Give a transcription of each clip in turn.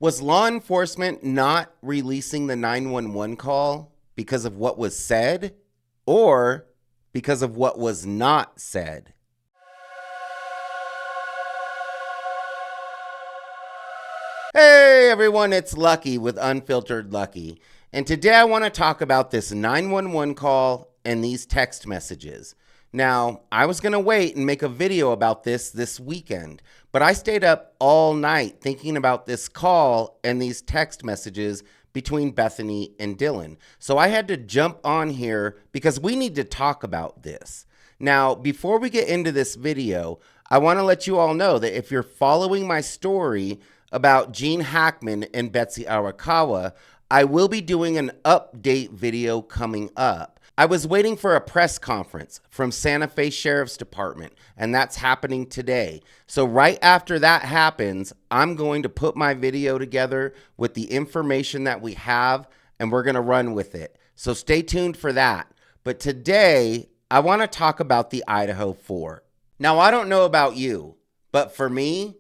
Was law enforcement not releasing the 911 call because of what was said or because of what was not said? Hey everyone, it's Lucky with Unfiltered Lucky. And today I want to talk about this 911 call and these text messages. Now, I was going to wait and make a video about this weekend, but I stayed up all night thinking about this call and these text messages between Bethany and Dylan. So I had to jump on here because we need to talk about this. Now, before we get into this video, I want to let you all know that if you're following my story about Gene Hackman and Betsy Arakawa, I will be doing an update video coming up. I was waiting for a press conference from Santa Fe Sheriff's Department, and that's happening today. So right after that happens, I'm going to put my video together with the information that we have, and we're going to run with it. So stay tuned for that. But today, I want to talk about the Idaho 4. Now, I don't know about you, but for me,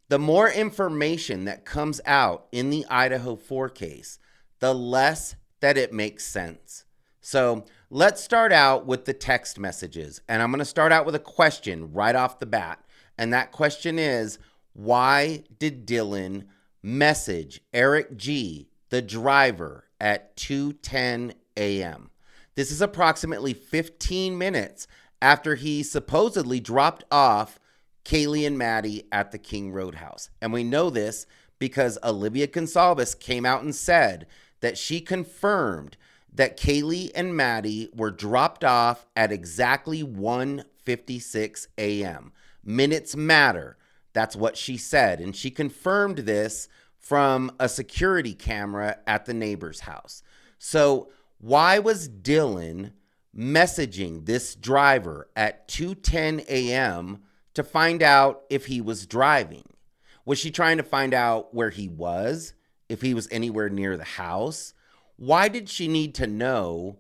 the more information that comes out in the Idaho 4 case, the less that it makes sense. So let's start out with the text messages. And I'm going to start out with a question right off the bat. And that question is, why did Dylan message Eric G., the driver, at 2:10 a.m.? This is approximately 15 minutes after he supposedly dropped off Kaylee and Maddie at the King Roadhouse. And we know this because Olivia Gonsalves came out and said that she confirmed that Kaylee and Maddie were dropped off at exactly 1:56 a.m. Minutes matter. That's what she said. And she confirmed this from a security camera at the neighbor's house. So why was Dylan messaging this driver at 2:10 a.m. to find out if he was driving? Was she trying to find out where he was, if he was anywhere near the house? Why did she need to know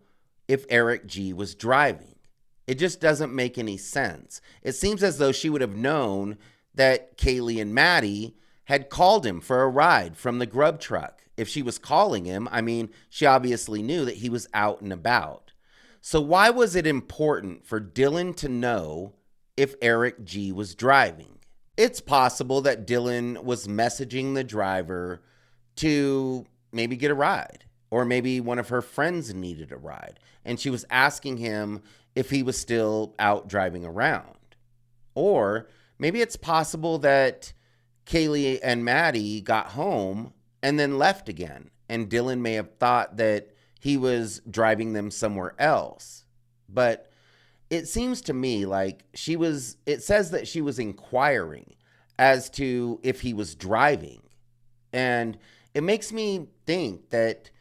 if Eric G. was driving? It just doesn't make any sense. It seems as though she would have known that Kaylee and Maddie had called him for a ride from the grub truck. If she was calling him, I mean, she obviously knew that he was out and about. So why was it important for Dylan to know if Eric G. was driving? It's possible that Dylan was messaging the driver to maybe get a ride. Or maybe one of her friends needed a ride, and she was asking him if he was still out driving around. Or maybe it's possible that Kaylee and Maddie got home and then left again, and Dylan may have thought that he was driving them somewhere else. But it seems to me like it says that she was inquiring as to if he was driving. And it makes me think that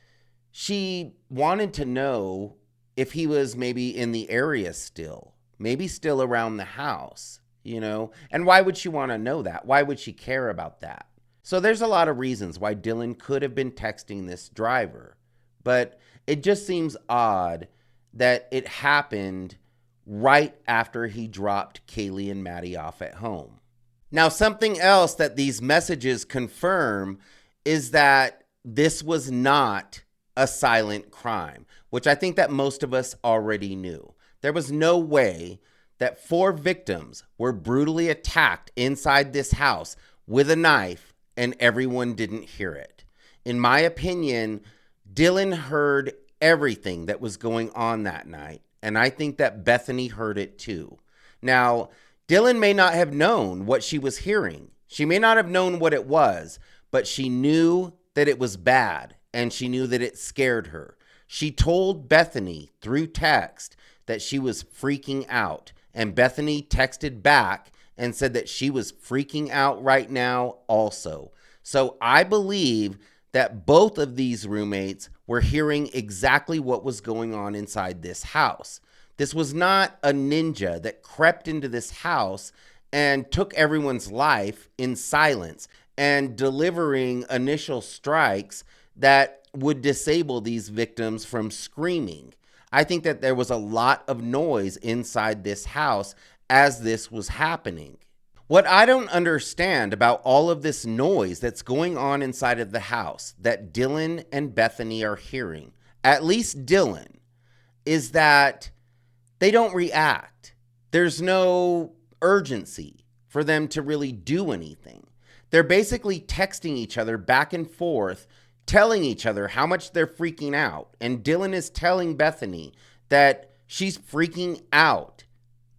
she wanted to know if he was maybe in the area still, maybe still around the house, And why would she want to know that? Why would she care about that? So there's a lot of reasons why Dylan could have been texting this driver, but it just seems odd that it happened right after he dropped Kaylee and Maddie off at home. Now, something else that these messages confirm is that this was not a silent crime, which I think that most of us already knew. There was no way that 4 victims were brutally attacked inside this house with a knife and everyone didn't hear it. In my opinion, Dylan heard everything that was going on that night, and I think that Bethany heard it too. Now, Dylan may not have known what she was hearing. She may not have known what it was, but she knew that it was bad. And she knew that it scared her. She told Bethany through text that she was freaking out. And Bethany texted back and said that she was freaking out right now also. So I believe that both of these roommates were hearing exactly what was going on inside this house. This was not a ninja that crept into this house and took everyone's life in silence and delivering initial strikes that would disable these victims from screaming. I think that there was a lot of noise inside this house as this was happening. What I don't understand about all of this noise that's going on inside of the house that Dylan and Bethany are hearing, at least Dylan, is that they don't react. There's no urgency for them to really do anything. They're basically texting each other back and forth, telling each other how much they're freaking out. And Dylan is telling Bethany that she's freaking out,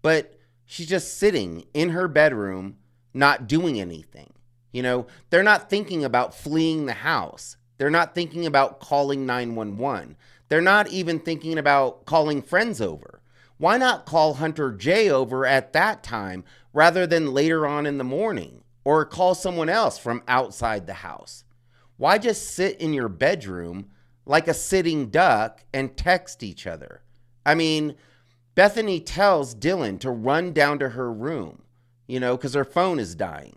but she's just sitting in her bedroom, not doing anything. They're not thinking about fleeing the house. They're not thinking about calling 911. They're not even thinking about calling friends over. Why not call Hunter J over at that time rather than later on in the morning, or call someone else from outside the house? Why just sit in your bedroom like a sitting duck and text each other? I mean, Bethany tells Dylan to run down to her room, because her phone is dying.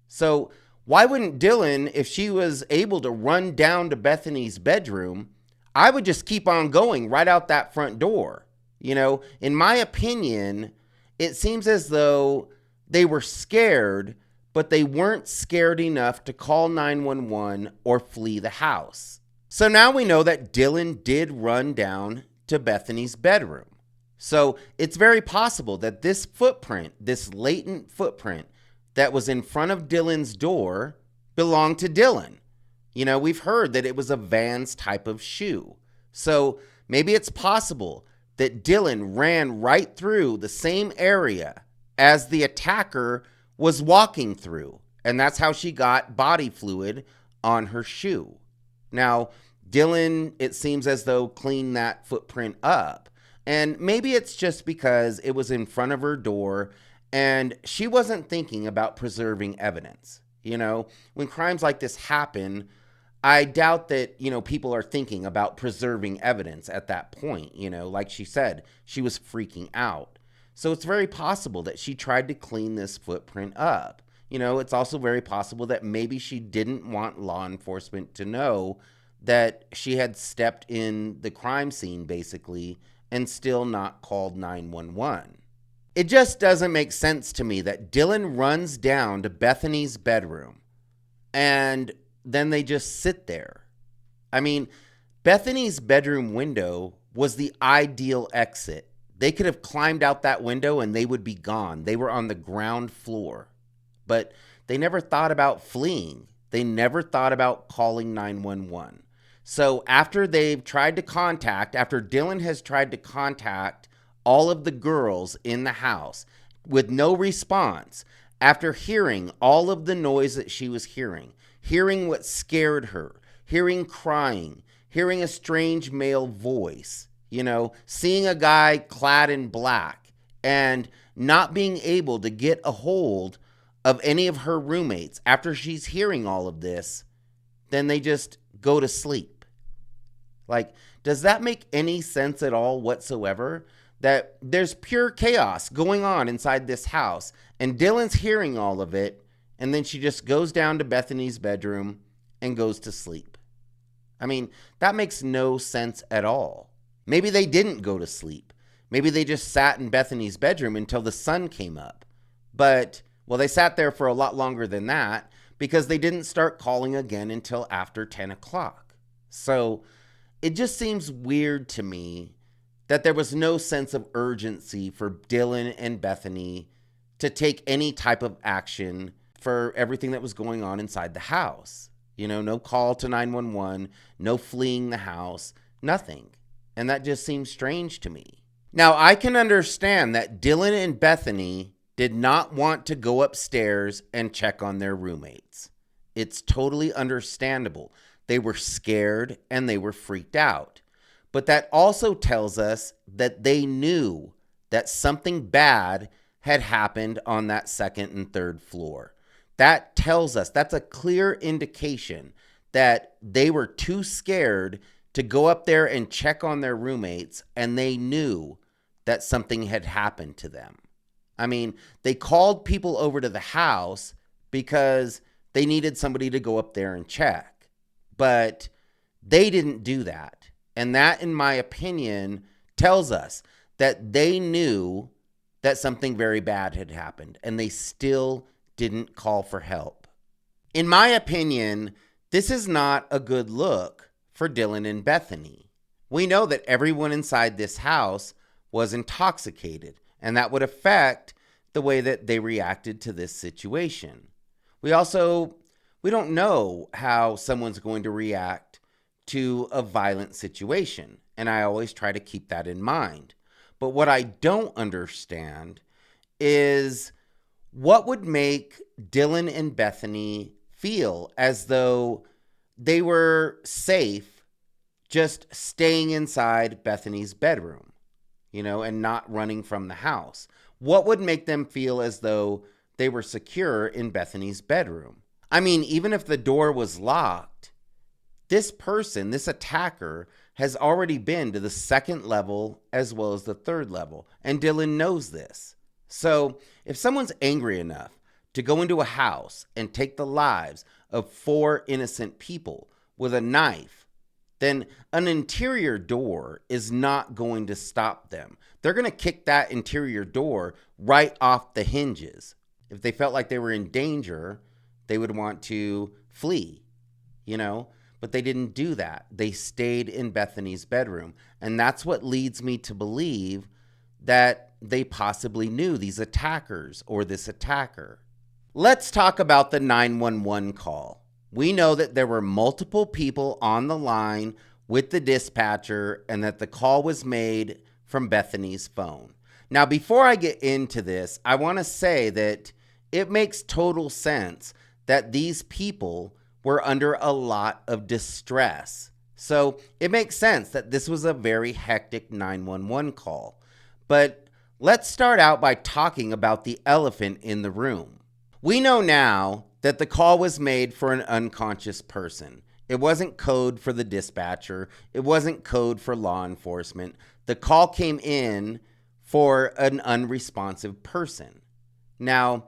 So why wouldn't Dylan, if she was able to run down to Bethany's bedroom, I would just keep on going right out that front door. In my opinion, it seems as though they were scared, but they weren't scared enough to call 911 or flee the house. So now we know that Dylan did run down to Bethany's bedroom. So it's very possible that this footprint, this latent footprint that was in front of Dylan's door, belonged to Dylan. We've heard that it was a Vans type of shoe. So maybe it's possible that Dylan ran right through the same area as the attacker was walking through. And that's how she got body fluid on her shoe. Now, Dylan, it seems as though, cleaned that footprint up. And maybe it's just because it was in front of her door and she wasn't thinking about preserving evidence. When crimes like this happen, I doubt that, people are thinking about preserving evidence at that point. Like she said, she was freaking out. So it's very possible that she tried to clean this footprint up. It's also very possible that maybe she didn't want law enforcement to know that she had stepped in the crime scene, basically, and still not called 911. It just doesn't make sense to me that Dylan runs down to Bethany's bedroom and then they just sit there. I mean, Bethany's bedroom window was the ideal exit. They could have climbed out that window and they would be gone. They were on the ground floor. But they never thought about fleeing. They never thought about calling 911. So after Dylan has tried to contact all of the girls in the house with no response, after hearing all of the noise that she was hearing what scared her, hearing crying, hearing a strange male voice, seeing a guy clad in black, and not being able to get a hold of any of her roommates after she's hearing all of this, then they just go to sleep. Like, does that make any sense at all whatsoever? That there's pure chaos going on inside this house, and Dylan's hearing all of it, and then she just goes down to Bethany's bedroom and goes to sleep. I mean, that makes no sense at all. Maybe they didn't go to sleep. Maybe they just sat in Bethany's bedroom until the sun came up. But, well, they sat there for a lot longer than that because they didn't start calling again until after 10 o'clock. So it just seems weird to me that there was no sense of urgency for Dylan and Bethany to take any type of action for everything that was going on inside the house. No call to 911, no fleeing the house, nothing. And that just seems strange to me. Now, I can understand that Dylan and Bethany did not want to go upstairs and check on their roommates. It's totally understandable. They were scared and they were freaked out. But that also tells us that they knew that something bad had happened on that second and third floor. That tells us, that's a clear indication that they were too scared to go up there and check on their roommates, and they knew that something had happened to them. I mean, they called people over to the house because they needed somebody to go up there and check. But they didn't do that. And that, in my opinion, tells us that they knew that something very bad had happened, and they still didn't call for help. In my opinion, this is not a good look for Dylan and Bethany. We know that everyone inside this house was intoxicated, and that would affect the way that they reacted to this situation. We don't know how someone's going to react to a violent situation, and I always try to keep that in mind. But what I don't understand is what would make Dylan and Bethany feel as though they were safe just staying inside Bethany's bedroom, and not running from the house. What would make them feel as though they were secure in Bethany's bedroom? I mean, even if the door was locked, this person, this attacker, has already been to the second level as well as the third level. And Dylan knows this. So if someone's angry enough to go into a house and take the lives of 4 innocent people with a knife, then an interior door is not going to stop them. They're going to kick that interior door right off the hinges. If they felt like they were in danger, they would want to flee, But they didn't do that. They stayed in Bethany's bedroom. And that's what leads me to believe that they possibly knew these attackers or this attacker. Let's talk about the 911 call. We know that there were multiple people on the line with the dispatcher and that the call was made from Bethany's phone. Now, before I get into this, I want to say that it makes total sense that these people were under a lot of distress. So it makes sense that this was a very hectic 911 call. But let's start out by talking about the elephant in the room. We know now that the call was made for an unconscious person. It wasn't code for the dispatcher. It wasn't code for law enforcement. The call came in for an unresponsive person. Now,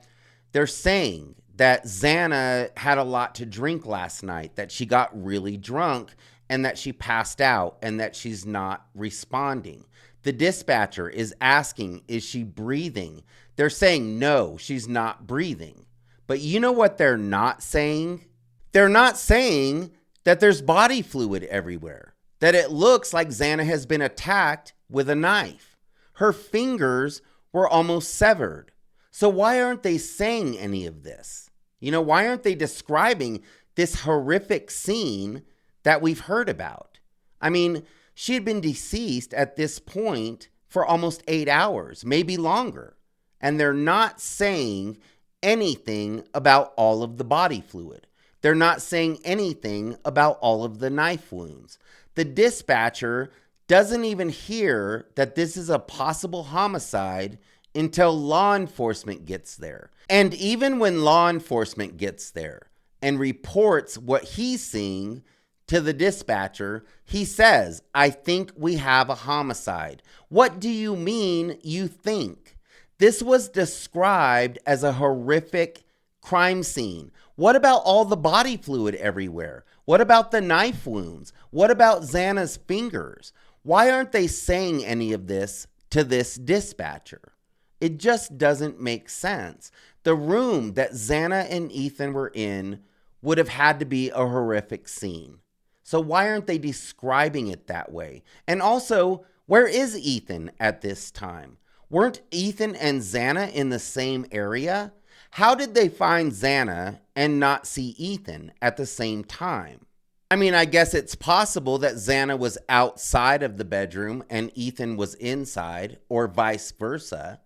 they're saying that Xana had a lot to drink last night, that she got really drunk, and that she passed out, and that she's not responding. The dispatcher is asking, is she breathing? They're saying, no, she's not breathing. But you know what they're not saying? They're not saying that there's body fluid everywhere, that it looks like Xana has been attacked with a knife. Her fingers were almost severed. So why aren't they saying any of this? Why aren't they describing this horrific scene that we've heard about? I mean, she had been deceased at this point for almost 8 hours, maybe longer. And they're not saying anything about all of the body fluid. They're not saying anything about all of the knife wounds. The dispatcher doesn't even hear that this is a possible homicide until law enforcement gets there. And even when law enforcement gets there and reports what he's seeing to the dispatcher, he says, I think we have a homicide. What do you mean you think? This was described as a horrific crime scene. What about all the body fluid everywhere? What about the knife wounds? What about Xana's fingers? Why aren't they saying any of this to this dispatcher? It just doesn't make sense. The room that Xana and Ethan were in would have had to be a horrific scene. So why aren't they describing it that way? And also, where is Ethan at this time? Weren't Ethan and Xana in the same area? How did they find Xana and not see Ethan at the same time? I mean, I guess it's possible that Xana was outside of the bedroom and Ethan was inside, or vice versa.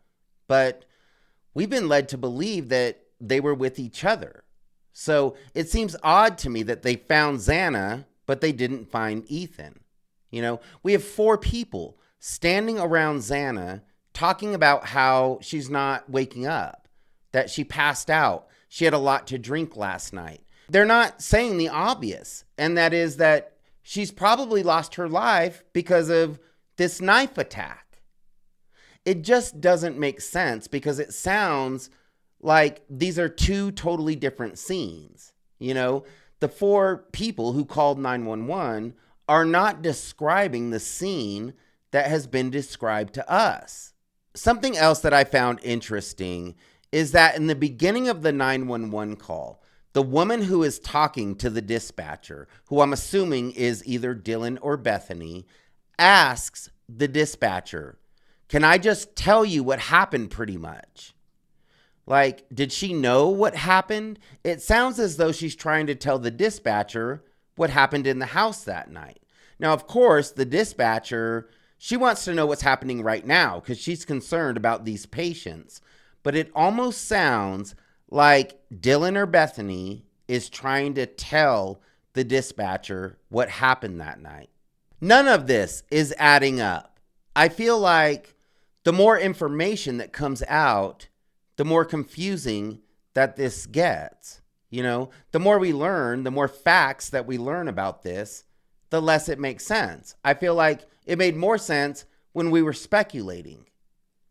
But we've been led to believe that they were with each other. So it seems odd to me that they found Xana, but they didn't find Ethan. We have 4 people standing around Xana talking about how she's not waking up, that she passed out, she had a lot to drink last night. They're not saying the obvious, and that is that she's probably lost her life because of this knife attack. It just doesn't make sense because it sounds like these are 2 totally different scenes. The 4 people who called 911 are not describing the scene that has been described to us. something else that I found interesting is that in the beginning of the 911 call, the woman who is talking to the dispatcher, who I'm assuming is either Dylan or Bethany, asks the dispatcher, "Can I just tell you what happened pretty much?" Like, did she know what happened? It sounds as though she's trying to tell the dispatcher what happened in the house that night. Now, of course, the dispatcher, she wants to know what's happening right now because she's concerned about these patients. But it almost sounds like Dylan or Bethany is trying to tell the dispatcher what happened that night. None of this is adding up. I feel like the more information that comes out, the more confusing that this gets. The more we learn, the more facts that we learn about this, the less it makes sense. I feel like it made more sense when we were speculating.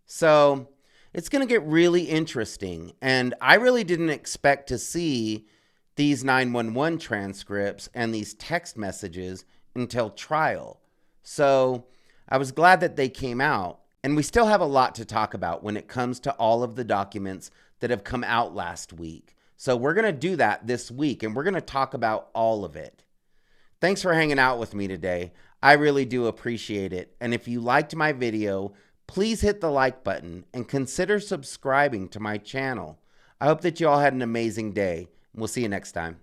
So it's going to get really interesting. And I really didn't expect to see these 911 transcripts and these text messages until trial. So I was glad that they came out. And we still have a lot to talk about when it comes to all of the documents that have come out last week. So we're going to do that this week, and we're going to talk about all of it. Thanks for hanging out with me today. I really do appreciate it. And if you liked my video, please hit the like button and consider subscribing to my channel. I hope that you all had an amazing day. We'll see you next time.